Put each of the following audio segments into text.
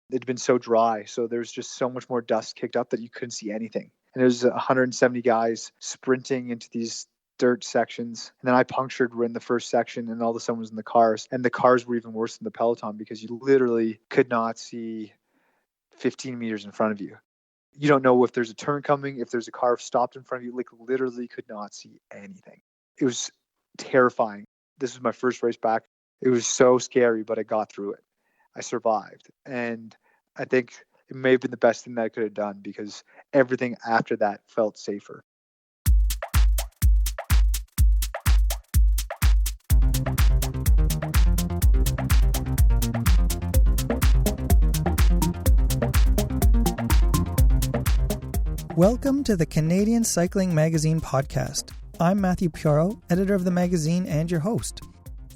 It'd been so dry, so there was just so much more dust kicked up that you couldn't see anything. And there was 170 guys sprinting into these dirt sections. And then I punctured in the first section, and all of a sudden was in the cars. And the cars were even worse than the peloton because you literally could not see 15 meters in front of you. You don't know if there's a turn coming, if there's a car stopped in front of you, like literally could not see anything. It was terrifying. This was my first race back. It was so scary, but I got through it. I survived. And I think it may have been the best thing that I could have done because everything after that felt safer. Welcome to the Canadian Cycling Magazine podcast. I'm Matthew Pioro, editor of the magazine and your host.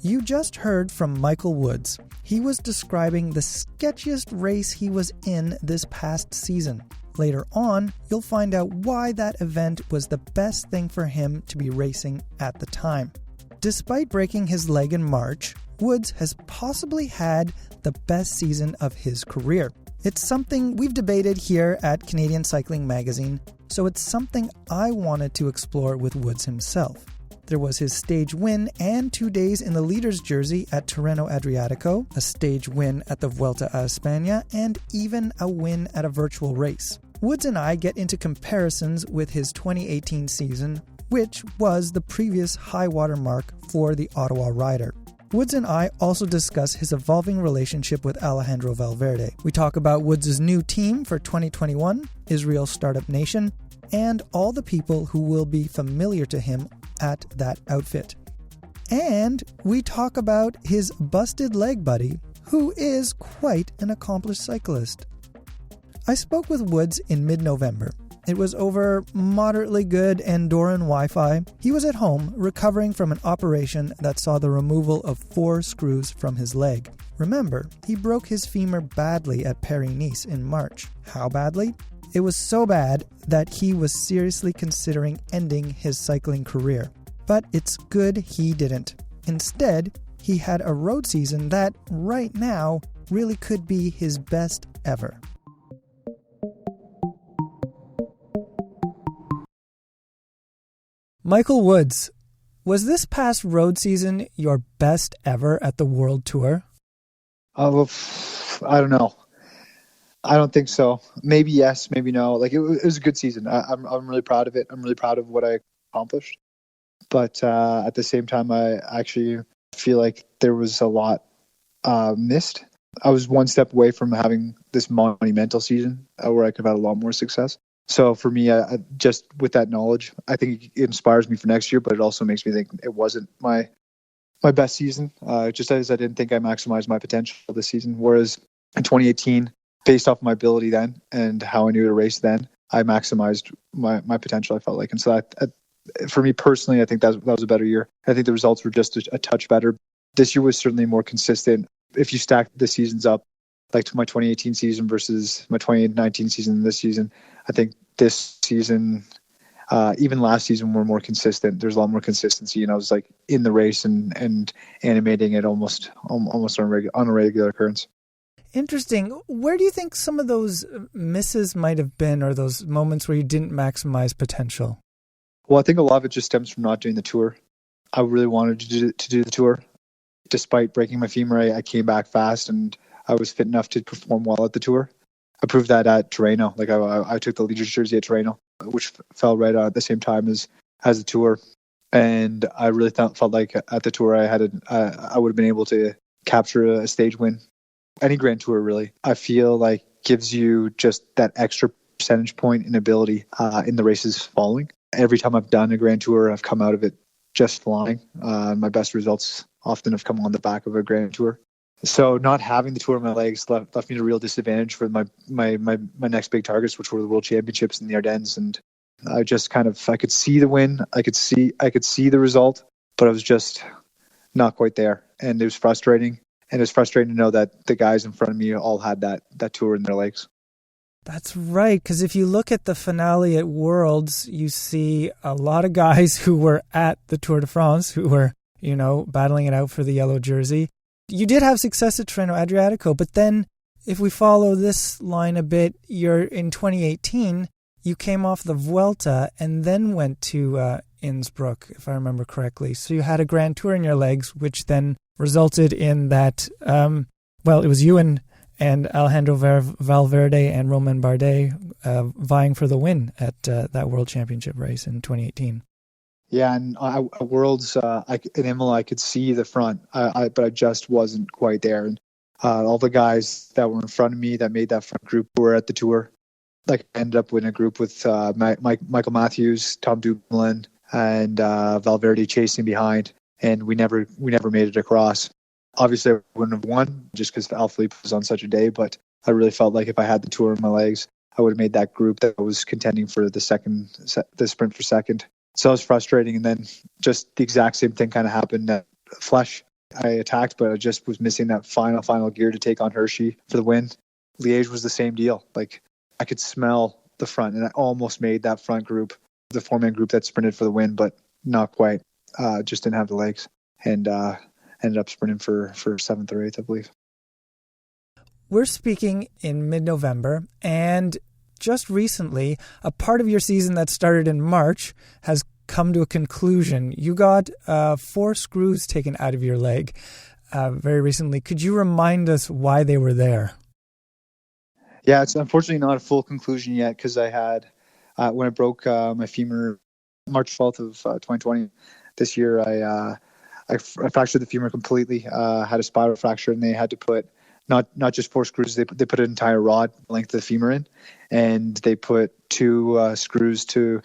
You just heard from Michael Woods. He was describing the sketchiest race he was in this past season. Later on, you'll find out why that event was the best thing for him to be racing at the time. Despite breaking his leg in March, Woods has possibly had the best season of his career. It's something we've debated here at Canadian Cycling Magazine, so it's something I wanted to explore with Woods himself. There was his stage win and 2 days in the leader's jersey at Tirreno-Adriatico, a stage win at the Vuelta a España, and even a win at a virtual race. Woods and I get into comparisons with his 2018 season, which was the previous high water mark for the Ottawa rider. Woods and I also discuss his evolving relationship with Alejandro Valverde. We talk about Woods' new team for 2021, Israel Startup Nation, and all the people who will be familiar to him at that outfit. And we talk about his busted leg buddy, who is quite an accomplished cyclist. I spoke with Woods in mid-November. It was over moderately good Andorran Wi-Fi. He was at home recovering from an operation that saw the removal of 4 screws from his leg. Remember, he broke his femur badly at Paris-Nice in March. How badly? It was so bad that he was seriously considering ending his cycling career. But it's good he didn't. Instead, he had a road season that, right now, really could be his best ever. Michael Woods, was this past road season your best ever at the World Tour? I don't know. I don't think so. Maybe yes, maybe no. Like it was a good season. I'm really proud of it. I'm really proud of what I accomplished. But at the same time, I actually feel like there was a lot missed. I was one step away from having this monumental season where I could have had a lot more success. So for me, I just with that knowledge, I think it inspires me for next year, but it also makes me think it wasn't my best season, just as I didn't think I maximized my potential this season. Whereas in 2018, based off my ability then and how I knew to race then, I maximized my potential, I felt like. And so for me personally, I think that was a better year. I think the results were just a touch better. This year was certainly more consistent. If you stack the seasons up, like to my 2018 season versus my 2019 season and this season, I think this season, even last season, were more consistent. There's a lot more consistency, and I was like in the race and animating it almost on a regular occurrence. Interesting. Where do you think some of those misses might have been, or those moments where you didn't maximize potential? Well, I think a lot of it just stems from not doing the tour. I really wanted to do the tour. Despite breaking my femur, I came back fast, and I was fit enough to perform well at the tour. I proved that at Tirreno. Like I took the leader's jersey at Tirreno, which fell right at the same time as the tour, and I really felt like at the tour I would have been able to capture a stage win. Any Grand Tour really, I feel like gives you just that extra percentage point in ability in the races following. Every time I've done a Grand Tour, I've come out of it just flying. My best results often have come on the back of a Grand Tour. So not having the tour on my legs left me at a real disadvantage for my next big targets, which were the World Championships in the Ardennes. And I just I could see the win, I could see the result, but I was just not quite there. And it was frustrating. And it was frustrating to know that the guys in front of me all had that tour in their legs. That's right, because if you look at the finale at Worlds, you see a lot of guys who were at the Tour de France who were, battling it out for the yellow jersey. You did have success at Tirreno-Adriatico, but then If we follow this line a bit, you're in 2018, you came off the Vuelta and then went to Innsbruck, if I remember correctly. So you had a Grand Tour in your legs, which then resulted in that, it was you and Alejandro Valverde and Romain Bardet vying for the win at that World Championship race in 2018. Yeah, and at Worlds in Imola, I could see the front, but I just wasn't quite there. And all the guys that were in front of me that made that front group were at the Tour. Like, I ended up in a group with Michael Matthews, Tom Dumoulin, and Valverde chasing behind, and we never made it across. Obviously, I wouldn't have won just because Alaphilippe was on such a day, but I really felt like if I had the Tour in my legs, I would have made that group that was contending for the sprint for second. So it was frustrating, and then just the exact same thing kind of happened at Flesh. I attacked, but I just was missing that final gear to take on Hershey for the win. Liège was the same deal. Like, I could smell the front, and I almost made that front group, the four-man group that sprinted for the win, but not quite. Just didn't have the legs, and ended up sprinting for 7th or 8th, I believe. We're speaking in mid-November, and just recently, a part of your season that started in March has come to a conclusion. You got 4 screws taken out of your leg very recently. Could you remind us why they were there? Yeah, it's unfortunately not a full conclusion yet, because I had, when I broke my femur March 12th of 2020, this year, I fractured the femur completely, had a spiral fracture, and they had to put not just 4 screws, they put an entire rod length of the femur in, and they put 2 screws to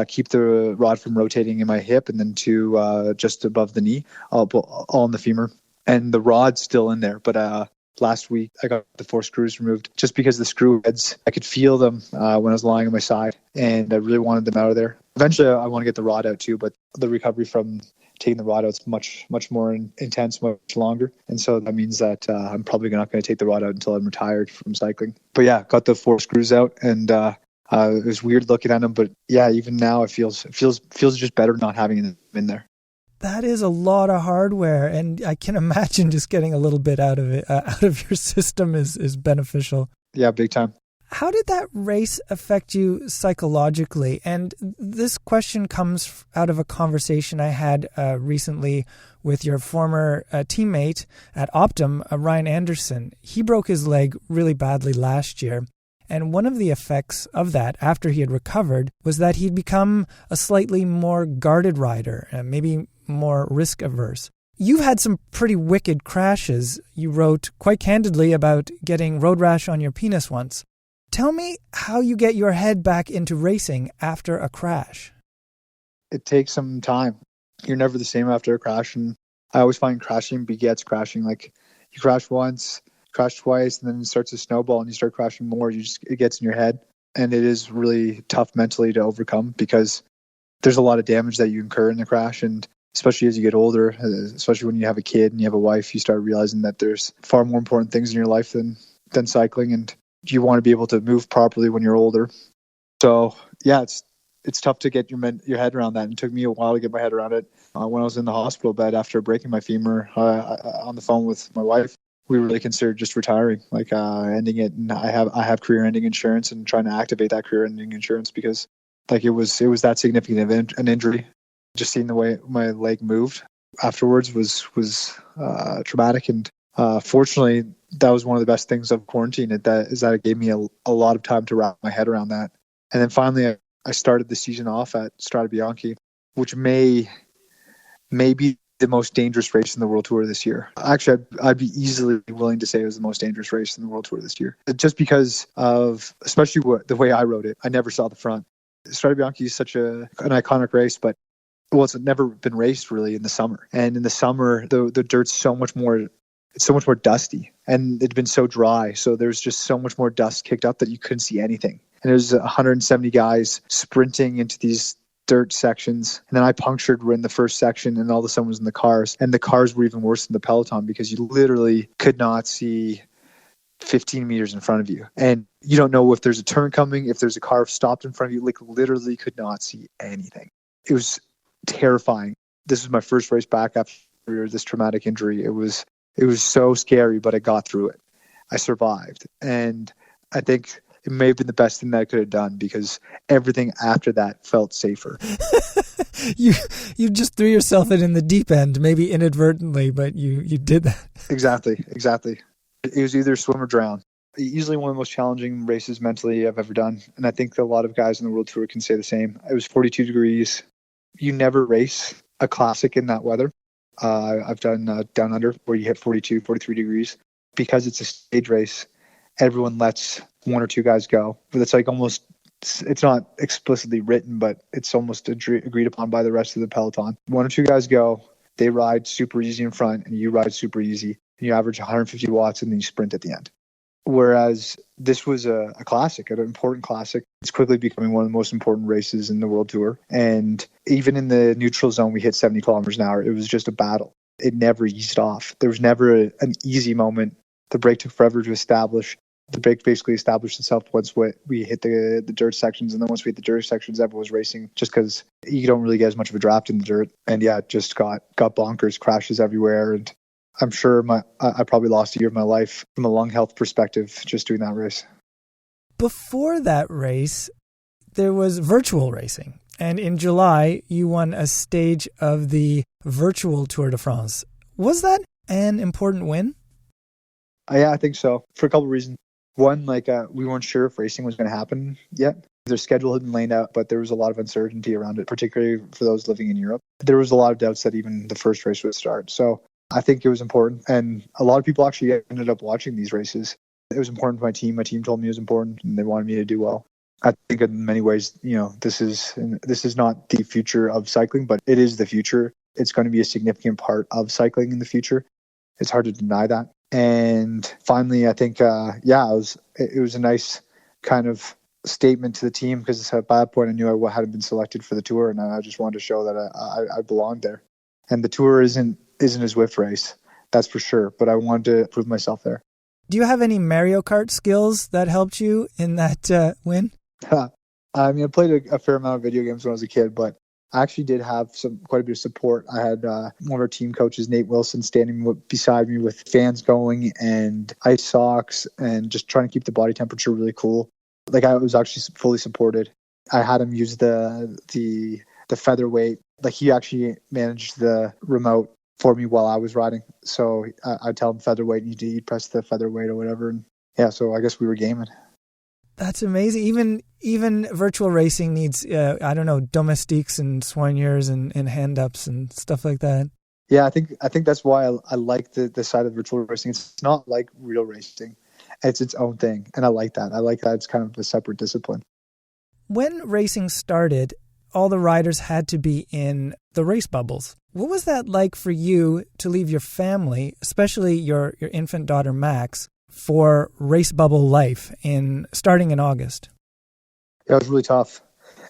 keep the rod from rotating in my hip, and then 2 just above the knee, all in the femur. And the rod's still in there, but last week I got the 4 screws removed just because the screw heads, I could feel them when I was lying on my side, and I really wanted them out of there. Eventually I want to get the rod out too, but the recovery from taking the rod out is much more intense, much longer. And so that means that I'm probably not going to take the rod out until I'm retired from cycling. But yeah, got the 4 screws out, and it was weird looking at them. But yeah, even now it feels just better not having them in there. That is a lot of hardware, and I can imagine just getting a little bit out of it, out of your system is beneficial. Yeah, big time. How did that race affect you psychologically? And this question comes out of a conversation I had recently with your former teammate at Optum, Ryan Anderson. He broke his leg really badly last year. And one of the effects of that, after he had recovered, was that he'd become a slightly more guarded rider, maybe more risk averse. You've had some pretty wicked crashes. You wrote quite candidly about getting road rash on your penis once. Tell me how you get your head back into racing after a crash. It takes some time. You're never the same after a crash, and I always find crashing begets crashing. Like, you crash once, crash twice, and then it starts to snowball and you start crashing more. It gets in your head, and it is really tough mentally to overcome because there's a lot of damage that you incur in the crash, and especially as you get older, especially when you have a kid and you have a wife, you start realizing that there's far more important things in your life than cycling, and you want to be able to move properly when you're older. So yeah, it's tough to get your head around that. And it took me a while to get my head around it. When I was in the hospital bed after breaking my femur, on the phone with my wife, we really considered just retiring, like ending it. And I have career-ending insurance, and trying to activate that career-ending insurance because like it was that significant of an injury. Just seeing the way my leg moved afterwards was traumatic. And fortunately, that was one of the best things of quarantine. That it gave me a lot of time to wrap my head around that. And then finally, I started the season off at Strade Bianche, which may be the most dangerous race in the World Tour this year. Actually, I'd be easily willing to say it was the most dangerous race in the World Tour this year, just because of especially the way I rode it. I never saw the front. Strade Bianche is such an iconic race, but it's never been raced really in the summer. And in the summer, the dirt's so much more dusty, and it'd been so dry. So there's just so much more dust kicked up that you couldn't see anything. And there's 170 guys sprinting into these dirt sections. And then I punctured in the first section, and all of a sudden was in the cars. And the cars were even worse than the peloton because you literally could not see 15 meters in front of you. And you don't know if there's a turn coming, if there's a car stopped in front of you, like literally could not see anything. It was terrifying. This was my first race back after this traumatic injury. It was so scary, but I got through it. I survived. And I think it may have been the best thing that I could have done because everything after that felt safer. You just threw yourself in the deep end, maybe inadvertently, but you did that. Exactly. It was either swim or drown. Easily one of the most challenging races mentally I've ever done. And I think that a lot of guys on the World Tour can say the same. It was 42 degrees. You never race a classic in that weather. I've done Down Under where you hit 42, 43 degrees. Because it's a stage race, everyone lets one or two guys go. But it's like almost, it's not explicitly written, but it's almost agreed upon by the rest of the peloton. One or two guys go, they ride super easy in front, and you ride super easy. And you average 150 watts, and then you sprint at the end. Whereas this was a classic, an important classic. It's quickly becoming one of the most important races in the World Tour. And even in the neutral zone, we hit 70 kilometers an hour. It was just a battle. It never eased off. There was never an easy moment. The break took forever to establish. The break basically established itself once we hit the dirt sections. And then once we hit the dirt sections, everyone was racing just because you don't really get as much of a draft in the dirt. And yeah, it just got bonkers, crashes everywhere. And I'm sure I probably lost a year of my life from a lung health perspective just doing that race. Before that race, there was virtual racing. And in July, you won a stage of the virtual Tour de France. Was that an important win? Yeah, I think so, for a couple of reasons. One, we weren't sure if racing was going to happen yet. Their schedule had been laid out, but there was a lot of uncertainty around it, particularly for those living in Europe. There was a lot of doubts that even the first race would start. So I think it was important. And a lot of people actually ended up watching these races. It was important to my team. My team told me it was important, and they wanted me to do well. I think in many ways, this is not the future of cycling, but it is the future. It's going to be a significant part of cycling in the future. It's hard to deny that. And finally, I think, it was a nice kind of statement to the team because at that point I knew I hadn't been selected for the Tour, and I just wanted to show that I belonged there. And the Tour isn't a Zwift race, that's for sure, but I wanted to prove myself there. Do you have any Mario Kart skills that helped you in that win? I mean, I played a fair amount of video games when I was a kid, but I actually did have quite a bit of support. I had one of our team coaches, Nate Wilson, standing beside me with fans going and ice socks and just trying to keep the body temperature really cool. I was actually fully supported. I had him use the featherweight. He actually managed the remote for me while I was riding. So I'd tell him featherweight, and he'd press the featherweight or whatever. And yeah, so I guess we were gaming. That's amazing. Even virtual racing needs, domestiques and soigneurs and hand-ups and stuff like that. Yeah, I think that's why I like the side of virtual racing. It's not like real racing. It's its own thing, and I like that. I like that it's kind of a separate discipline. When racing started, all the riders had to be in the race bubbles. What was that like for you to leave your family, especially your infant daughter Max, for race bubble life starting in August? Yeah, it was really tough,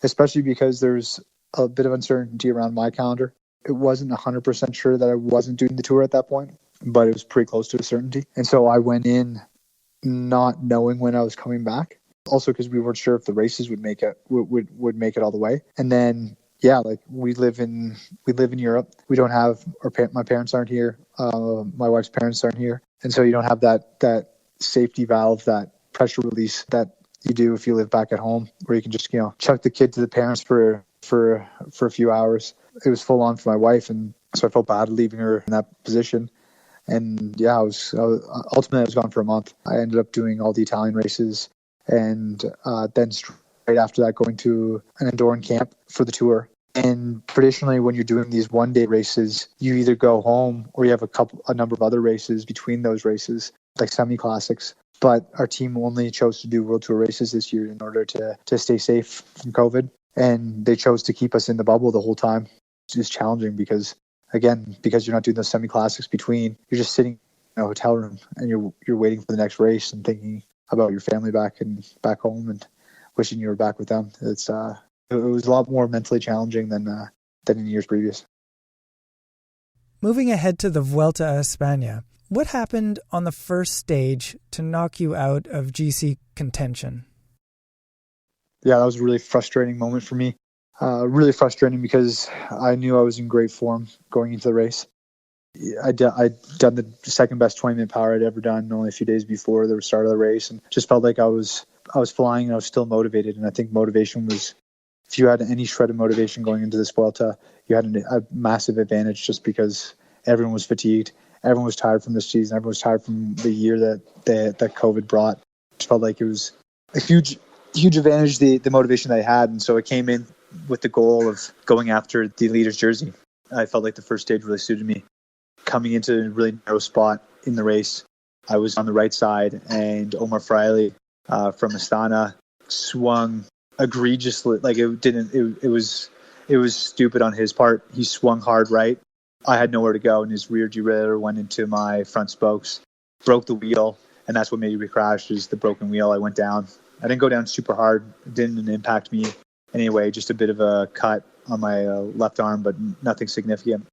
especially because there's a bit of uncertainty around my calendar. It wasn't 100% sure that I wasn't doing the Tour at that point, but it was pretty close to a certainty. And so I went in not knowing when I was coming back. Also because we weren't sure if the races would make it all the way. And then we live in Europe. We don't have my parents aren't here. My wife's parents aren't here, and so you don't have that safety valve, that pressure release that you do if you live back at home, where you can just chuck the kid to the parents for a few hours. It was full on for my wife, and so I felt bad leaving her in that position. And yeah, ultimately I was gone for a month. I ended up doing all the Italian races, and then straight after that going to an Andorran camp for the Tour. And traditionally, when you're doing these one-day races, you either go home or you have a number of other races between those races, like semi-classics. But our team only chose to do World Tour races this year in order to stay safe from COVID. And they chose to keep us in the bubble the whole time. It's just challenging because you're not doing those semi-classics between, you're just sitting in a hotel room and you're waiting for the next race and thinking about your family back home and wishing you were back with them. It was a lot more mentally challenging than in years previous. Moving ahead to the Vuelta a España, what happened on the first stage to knock you out of GC contention? Yeah, that was a really frustrating moment for me. Really frustrating because I knew I was in great form going into the race. I'd done the second best 20-minute power I'd ever done only a few days before the start of the race, and just felt like I was flying and I was still motivated. And I think motivation was, if you had any shred of motivation going into this Vuelta, you had a massive advantage, just because everyone was fatigued, everyone was tired from this season, everyone was tired from the year that COVID brought. Just felt like it was a huge advantage, the motivation that I had. And so I came in with the goal of going after the leader's jersey. I felt like the first stage really suited me. Coming into a really narrow spot in the race, I was on the right side, and Omar Fraile from Astana swung egregiously. Like, it was stupid on his part. He swung hard right. I had nowhere to go, and his rear derailleur went into my front spokes, broke the wheel, and that's what made me crash, is the broken wheel. I went down. I didn't go down super hard. It didn't impact me anyway, just a bit of a cut on my left arm, but nothing significant.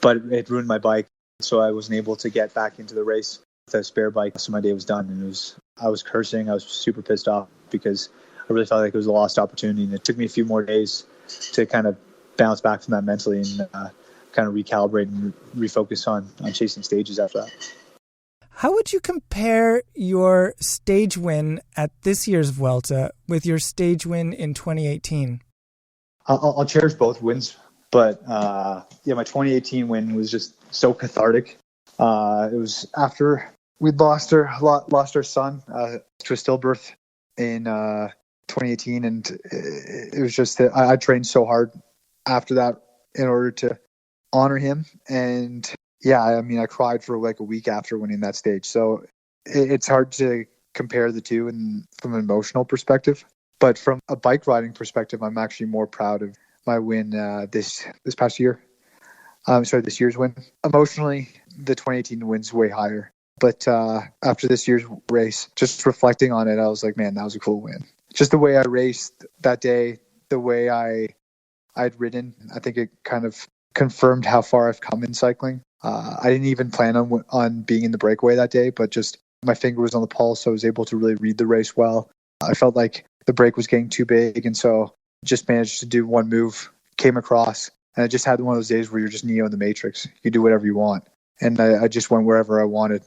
But it ruined my bike, so I wasn't able to get back into the race with a spare bike. So my day was done, and I was cursing. I was super pissed off because I really felt like it was a lost opportunity, and it took me a few more days to kind of bounce back from that mentally and kind of recalibrate and refocus on chasing stages after that. How would you compare your stage win at this year's Vuelta with your stage win in 2018? I'll cherish both wins, but my 2018 win was just so cathartic. It was after we'd lost our son to a stillbirth in 2018, and it was just that I trained so hard after that in order to honor him. And I cried for like a week after winning that stage. So it's hard to compare the two from an emotional perspective. But from a bike riding perspective, I'm actually more proud of my win this past year. This year's win. Emotionally, the 2018 win's way higher. But after this year's race, just reflecting on it, I was like, man, that was a cool win. Just the way I raced that day, the way I'd ridden, I think it kind of confirmed how far I've come in cycling. I didn't even plan on being in the breakaway that day, but just my finger was on the pulse, so I was able to really read the race well. I felt like the break was getting too big, and so just managed to do one move, came across, and I just had one of those days where you're just Neo in the Matrix. You do whatever you want, and I just went wherever I wanted.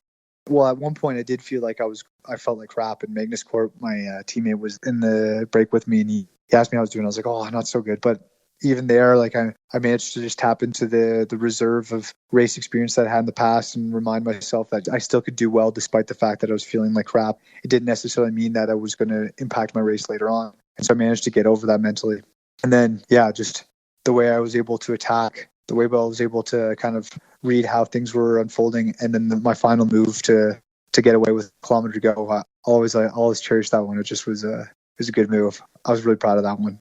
Well, at one point I did feel like I felt like crap, and Magnus Corp, my teammate, was in the break with me, and he asked me how I was doing. I was like, oh, not so good, but even there, like I managed to just tap into the reserve of race experience that I had in the past and remind myself that I still could do well despite the fact that I was feeling like crap. It didn't necessarily mean that I was going to impact my race later on. And so I managed to get over that mentally. And then, just the way I was able to attack, the way I was able to kind of read how things were unfolding, and then my final move to get away with a kilometer to go. I always cherished that one. It just was a good move. I was really proud of that one.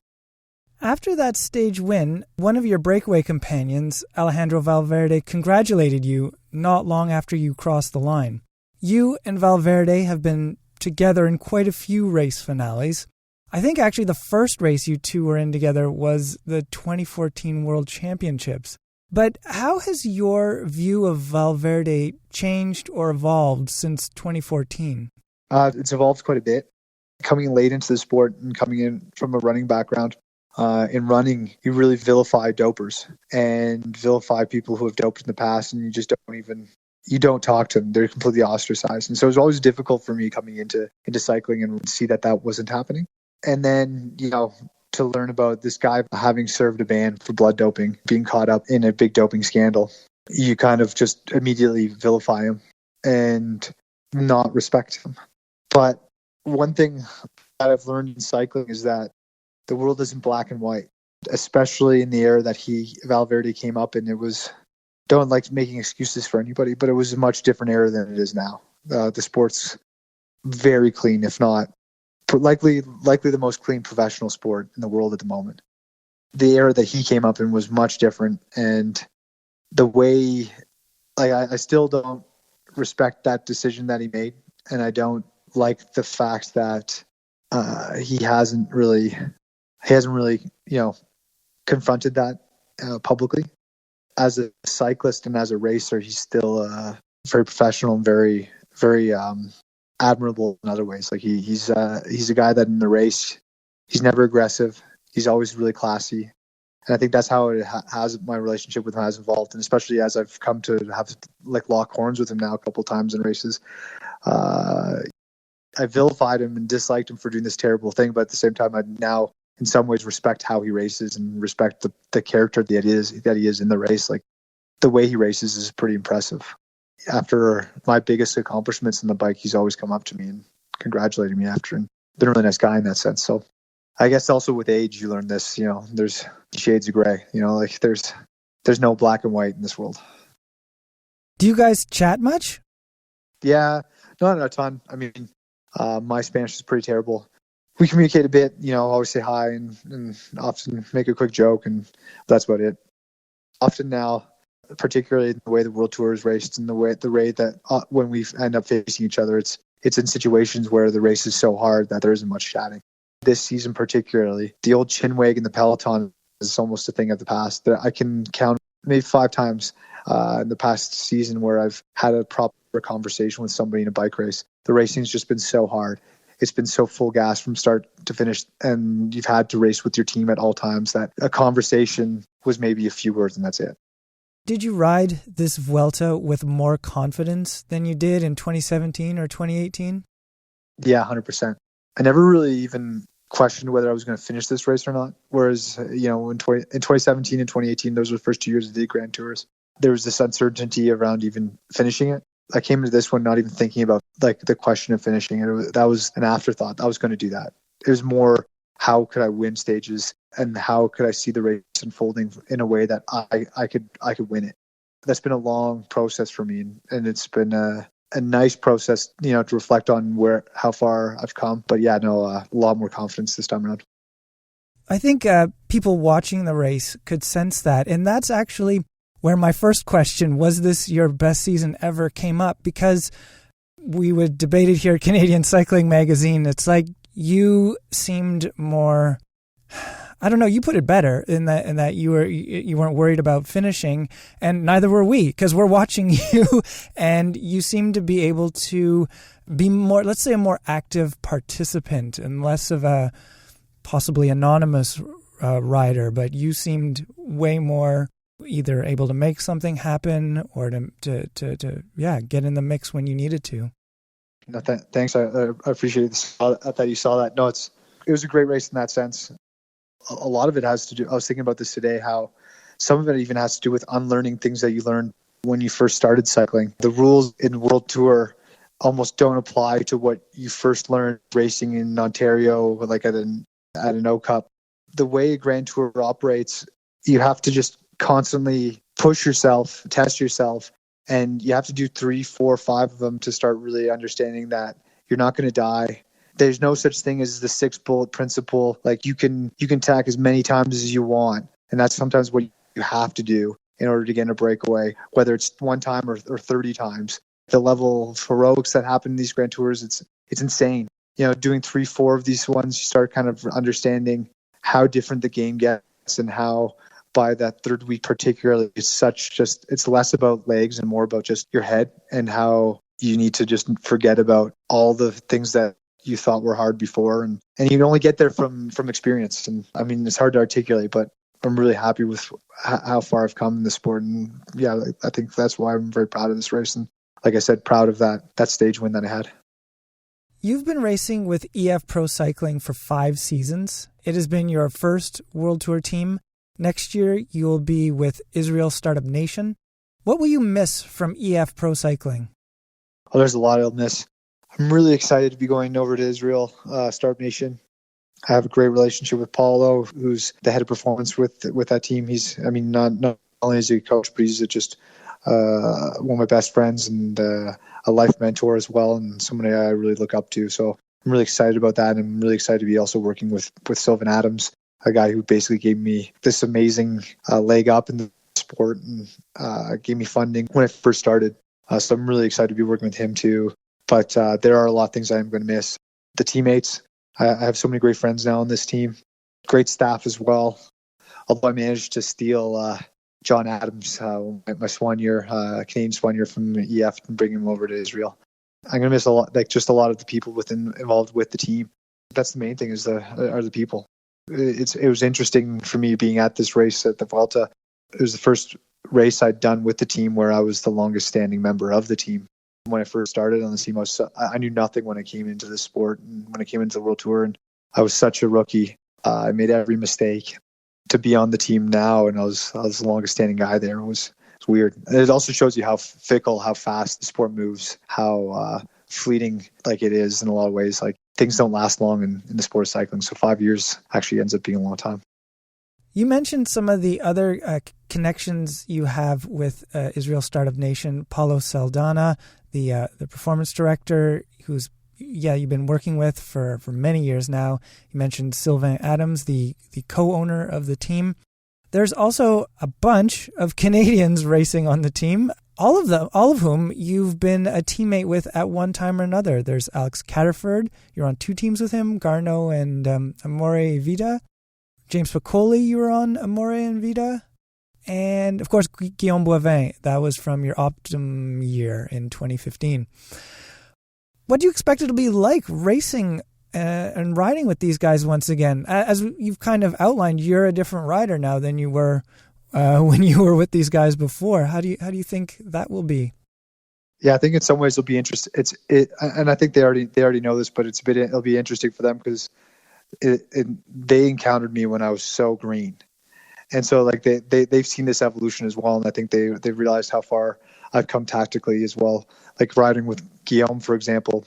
After that stage win, one of your breakaway companions, Alejandro Valverde, congratulated you not long after you crossed the line. You and Valverde have been together in quite a few race finales. I think actually the first race you two were in together was the 2014 World Championships. But how has your view of Valverde changed or evolved since 2014? It's evolved quite a bit. Coming late into the sport and coming in from a running background, in running, you really vilify dopers and vilify people who have doped in the past, and you just don't talk to them. They're completely ostracized. And so it was always difficult for me coming into cycling and see that wasn't happening. And then, to learn about this guy having served a ban for blood doping, being caught up in a big doping scandal, you kind of just immediately vilify him and not respect him. But one thing that I've learned in cycling is that the world isn't black and white, especially in the era that Valverde came up in. It was, don't like making excuses for anybody, but it was a much different era than it is now. The sport's very clean, if not likely the most clean professional sport in the world at the moment. The era that he came up in was much different, and the way, I still don't respect that decision that he made, and I don't like the fact that he hasn't really confronted that publicly. As a cyclist and as a racer, he's still very professional and very, very admirable in other ways. Like he's a guy that in the race, he's never aggressive. He's always really classy, And I think that's how it has my relationship with him has evolved. And especially as I've come to have like lock horns with him now a couple of times in races, I vilified him and disliked him for doing this terrible thing. But at the same time, I now in some ways respect how he races and respect the character that he is in the race. Like the way he races is pretty impressive. After my biggest accomplishments in the bike, he's always come up to me and congratulated me after, and been a really nice guy in that sense. So I guess also with age, you learn this, there's shades of gray, like there's no black and white in this world. Do you guys chat much? Yeah, not a ton. I mean, my Spanish is pretty terrible. We communicate a bit, always say hi and often make a quick joke, and that's about it. Often now, particularly in the way the World Tour is raced and the way that when we end up facing each other, it's in situations where the race is so hard that there isn't much chatting. This season particularly, the old chin wag in the peloton is almost a thing of the past. That I can count maybe 5 times in the past season where I've had a proper conversation with somebody in a bike race. The racing's just been so hard. It's been so full gas from start to finish, and you've had to race with your team at all times that a conversation was maybe a few words and that's it. Did you ride this Vuelta with more confidence than you did in 2017 or 2018? Yeah, 100%. I never really even questioned whether I was going to finish this race or not. Whereas, in 2017 and 2018, those were the first 2 years of the Grand Tours. There was this uncertainty around even finishing it. I came into this one not even thinking about like the question of finishing it. That was an afterthought. I was going to do that. It was more, how could I win stages and how could I see the race unfolding in a way that I could win it. That's been a long process for me, and it's been a nice process, to reflect on how far I've come. But yeah, no, a lot more confidence this time around. I think people watching the race could sense that, and that's actually where my first question, was this your best season ever, came up, because we would debate it here at Canadian Cycling Magazine. It's like you seemed more, I don't know, you put it better in that you weren't worried about finishing, and neither were we, because we're watching you, and you seem to be able to be more, let's say, a more active participant and less of a possibly anonymous rider, but you seemed way more either able to make something happen or to get in the mix when you needed to. No, thanks. I appreciate this. That you saw that. No, it was a great race in that sense. A lot of it has to do, I was thinking about this today, how some of it even has to do with unlearning things that you learned when you first started cycling. The rules in World Tour almost don't apply to what you first learned racing in Ontario, like at an O Cup. The way a Grand Tour operates, you have to just constantly push yourself, test yourself, and you have to do 3, 4, 5 of them to start really understanding that you're not going to die. There's no such thing as the 6 bullet principle. Like you can tack as many times as you want, and that's sometimes what you have to do in order to get in a breakaway, whether it's 1 time or 30 times. The level of heroics that happen in these Grand Tours, it's insane. Doing 3, 4 of these ones, you start kind of understanding how different the game gets, and how by that 3rd week particularly, it's less about legs and more about just your head, and how you need to just forget about all the things that you thought were hard before, and you can only get there from experience. And I mean, it's hard to articulate, but I'm really happy with how far I've come in the sport. And yeah, I think that's why I'm very proud of this race, and like I said, proud of that stage win that I had. You've been racing with EF Pro Cycling for 5 seasons. It has been your first World Tour team. Next year, you'll be with Israel Startup Nation. What will you miss from EF Pro Cycling? Oh, there's a lot I'll miss. I'm really excited to be going over to Israel Startup Nation. I have a great relationship with Paulo, who's the head of performance with that team. Not only is he a coach, but he's just one of my best friends and a life mentor as well, and somebody I really look up to. So I'm really excited about that. And I'm really excited to be also working with Sylvan Adams, a guy who basically gave me this amazing leg up in the sport and gave me funding when I first started. So I'm really excited to be working with him too. But there are a lot of things I'm going to miss. The teammates. I have so many great friends now on this team. Great staff as well. Although I managed to steal John Adams, my swan year, Canadian swan year from EF, and bring him over to Israel. I'm going to miss a lot, like just a lot of the people involved with the team. That's the main thing are the people. it was interesting for me being at this race at the Vuelta. It was the first race I'd done with the team where I was the longest standing member of the team. When I first started on the team, I knew nothing when I came into the sport and when I came into the World Tour, and I was such a rookie. I made every mistake. To be on the team now, and I was the longest standing guy there, was weird. And it also shows you how fickle, how fast the sport moves, how fleeting like it is in a lot of ways. Like things don't last long in the sport of cycling. So 5 years actually ends up being a long time. You mentioned some of the other connections you have with Israel Startup Nation. Paulo Saldana, the performance director, who's you've been working with for many years now. You mentioned Sylvain Adams, the co-owner of the team. There's also a bunch of Canadians racing on the team, all of whom you've been a teammate with at one time or another. There's Alex Catterford. You're on two teams with him, Garneau and Amore Vida. James Piccoli, you were on Amore and Vida. And, of course, Guillaume Boivin. That was from your Optum year in 2015. What do you expect it to be like racing and riding with these guys once again? As you've kind of outlined, you're a different rider now than you were when you were with these guys before. How do you think that will be? Yeah, I think in some ways it'll be interesting. And I think they already know this, but it'll be interesting for them because they encountered me when I was so green, and so like they've seen this evolution as well, and I think they realized how far I've come tactically as well. Like riding with Guillaume, for example.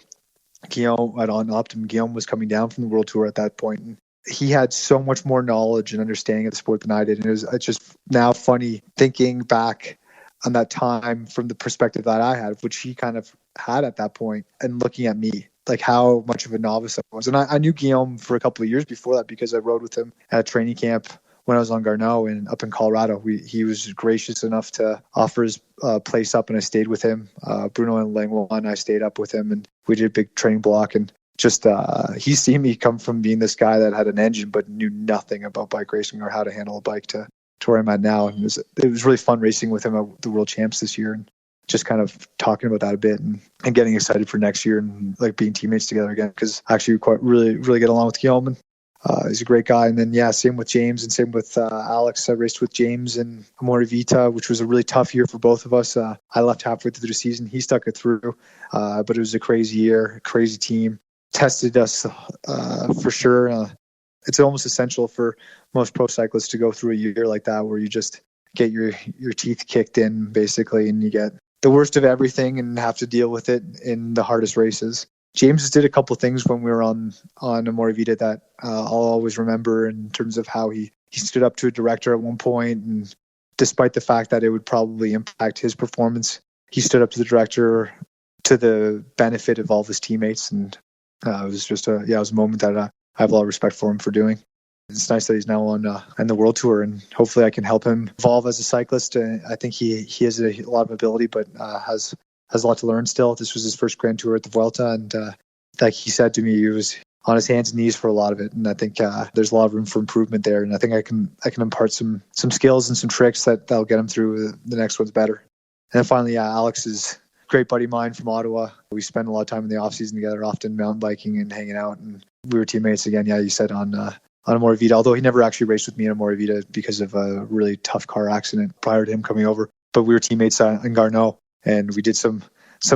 Guillaume on Optum, Guillaume was coming down from the World Tour at that point, and he had so much more knowledge and understanding of the sport than I did. And it's just now funny thinking back on that time from the perspective that I had, which he kind of had at that point, and looking at me, like how much of a novice I was. And I knew Guillaume for a couple of years before that because I rode with him at a training camp when I was on Garneau and up in Colorado. He was gracious enough to offer his place up, and I stayed with him. Bruno and Langlois, I stayed up with him, and we did a big training block. And just he's seen me come from being this guy that had an engine but knew nothing about bike racing or how to handle a bike to where I'm at now. And it was really fun racing with him at the World Champs this year, and just kind of talking about that a bit and getting excited for next year and like being teammates together again, because actually we quite really get along with Guillaume. And he's a great guy. And then, same with James and same with Alex. I raced with James and Amore Vita, which was a really tough year for both of us. I left halfway through the season. He stuck it through. But it was a crazy year, a crazy team. Tested us for sure. It's almost essential for most pro cyclists to go through a year like that where you just get your teeth kicked in, basically, and you get the worst of everything and have to deal with it in the hardest races. James did a couple of things when we were on Amore Vita that I'll always remember in terms of how he stood up to a director at one point, and despite the fact that it would probably impact his performance, he stood up to the director to the benefit of all of his teammates. And it was just it was a moment that I have a lot of respect for him for doing. It's nice that he's now on the World Tour, and hopefully I can help him evolve as a cyclist. I think he has a lot of ability, but has a lot to learn still. This was his first Grand Tour at the Vuelta, and like he said to me, he was on his hands and knees for a lot of it. And I think there's a lot of room for improvement there. And I think I can impart some skills and some tricks that'll get him through the next ones better. And then finally, Alex is a great buddy of mine from Ottawa. We spend a lot of time in the off season together, often mountain biking and hanging out. And we were teammates again. Yeah, you said on Amore Vita, although he never actually raced with me on Amore Vita because of a really tough car accident prior to him coming over. But we were teammates in Garneau, and we did some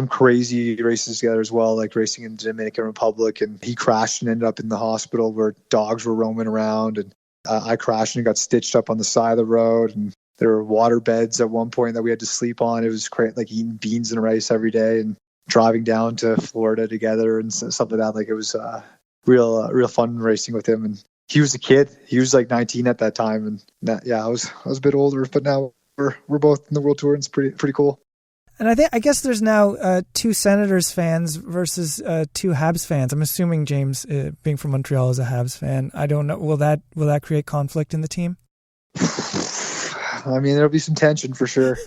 crazy races together as well, like racing in the Dominican Republic. And he crashed and ended up in the hospital where dogs were roaming around. And I crashed and got stitched up on the side of the road. And there were water beds at one point that we had to sleep on. It was great, like eating beans and rice every day and driving down to Florida together and stuff like that. Like it was real fun racing with him. And he was a kid. He was like 19 at that time. And I was a bit older, but now we're both in the World Tour, and it's pretty cool. And I guess there's now two Senators fans versus two Habs fans. I'm assuming James, being from Montreal, is a Habs fan. I don't know. Will that create conflict in the team? I mean, there'll be some tension for sure.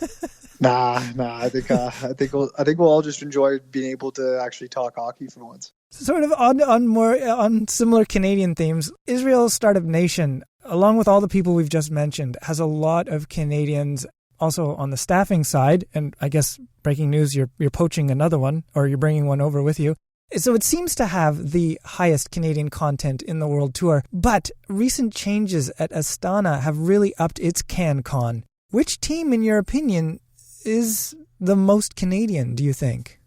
Nah. I think we'll all just enjoy being able to actually talk hockey for once. Sort of on similar Canadian themes, Israel Startup Nation, along with all the people we've just mentioned, has a lot of Canadians. Also on the staffing side, and I guess breaking news, you're poaching another one, or you're bringing one over with you. So it seems to have the highest Canadian content in the World Tour, but recent changes at Astana have really upped its CanCon. Which team, in your opinion, is the most Canadian, do you think?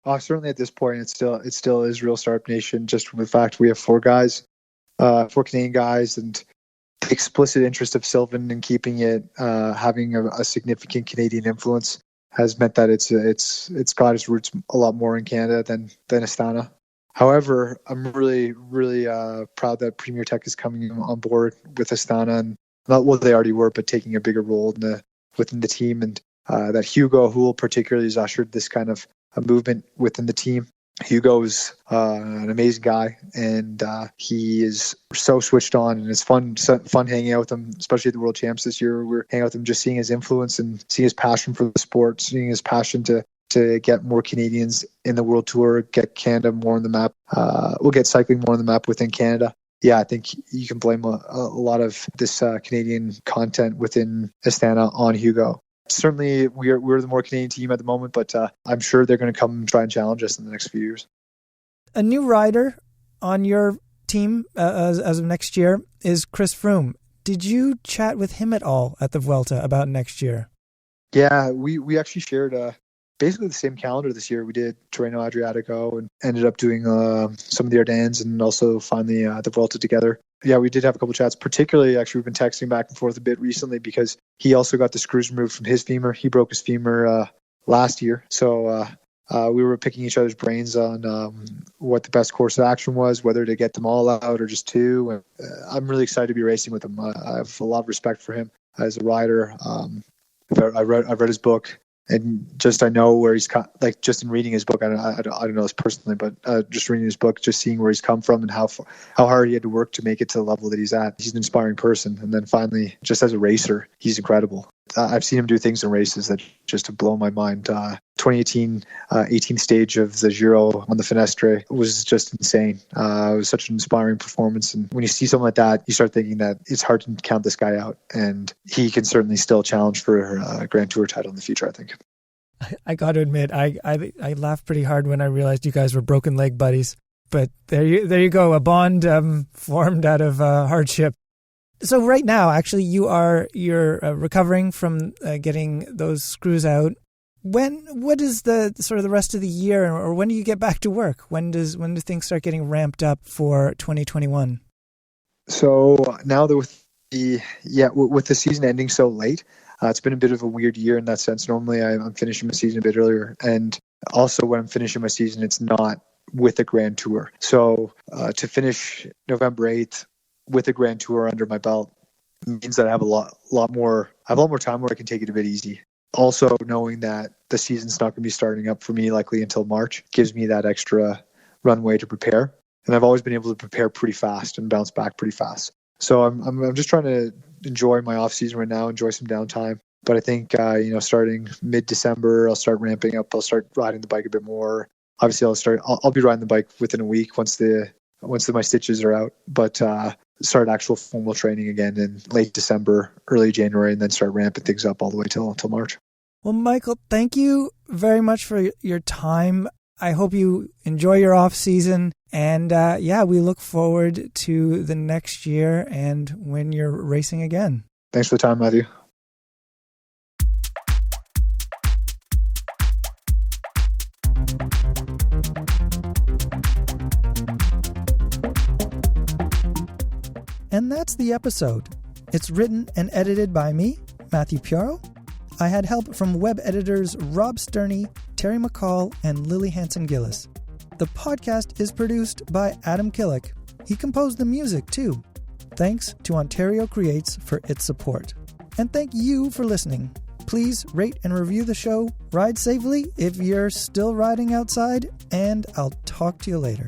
Certainly at this point, it still is Real Startup Nation, just from the fact we have four Canadian guys, and the explicit interest of Sylvan in keeping it, having a significant Canadian influence, has meant that it's got its roots a lot more in Canada than Astana. However, I'm really proud that Premier Tech is coming on board with Astana, and well, they already were, but taking a bigger role within the team, and that Hugo Houle particularly has ushered this kind of a movement within the team. Hugo's an amazing guy, and he is so switched on, and it's fun hanging out with him, especially at the World Champs this year. We're hanging out with him, just seeing his influence and seeing his passion for the sport, seeing his passion to get more Canadians in the World Tour, get Canada more on the map. We'll get cycling more on the map within Canada. Yeah, I think you can blame a lot of this Canadian content within Astana on Hugo. Certainly, we're the more Canadian team at the moment, but I'm sure they're going to come and try and challenge us in the next few years. A new rider on your team as of next year is Chris Froome. Did you chat with him at all at the Vuelta about next year? Yeah, we actually shared basically the same calendar this year. We did Tirreno-Adriatico and ended up doing some of the Ardennes and also finally the Vuelta together. Yeah, we did have a couple of chats. Particularly, actually, we've been texting back and forth a bit recently because he also got the screws removed from his femur. He broke his femur last year. So we were picking each other's brains on what the best course of action was, whether to get them all out or just two. And, I'm really excited to be racing with him. I have a lot of respect for him as a rider. I've read his book. And just I know where he's like just in reading his book. I don't know this personally, but just reading his book, just seeing where he's come from and how hard he had to work to make it to the level that he's at. He's an inspiring person. And then finally, just as a racer, he's incredible. I've seen him do things in races that just have blown my mind. 2018 18th stage of the Giro on the Finestre was just insane. It was such an inspiring performance. And when you see something like that, you start thinking that it's hard to count this guy out. And he can certainly still challenge for a Grand Tour title in the future, I think. I got to admit, I laughed pretty hard when I realized you guys were broken leg buddies. But there you go, a bond formed out of hardship. So right now, actually, you're recovering from getting those screws out. What is the sort of the rest of the year, or when do you get back to work? When do things start getting ramped up for 2021? So now that with the season ending so late, it's been a bit of a weird year in that sense. Normally, I'm finishing my season a bit earlier, and also when I'm finishing my season, it's not with a Grand Tour. So to finish November 8th with a Grand Tour under my belt means that I have a lot more time where I can take it a bit easy. Also, knowing that the season's not going to be starting up for me likely until March gives me that extra runway to prepare. And I've always been able to prepare pretty fast and bounce back pretty fast. So I'm just trying to enjoy my off season right now, enjoy some downtime. But I think starting mid-December, I'll start ramping up. I'll start riding the bike a bit more. Obviously, I'll be riding the bike within a week once my stitches are out. But start actual formal training again in late December, early January, and then start ramping things up all the way till March. Well, Michael, thank you very much for your time. I hope you enjoy your off season, and we look forward to the next year and when you're racing again. Thanks for the time, Matthew. And that's the episode. It's written and edited by me, Matthew Pioro. I had help from web editors Rob Sterney, Terry McCall, and Lily Hanson-Gillis. The podcast is produced by Adam Killick. He composed the music, too. Thanks to Ontario Creates for its support. And thank you for listening. Please rate and review the show, ride safely if you're still riding outside, and I'll talk to you later.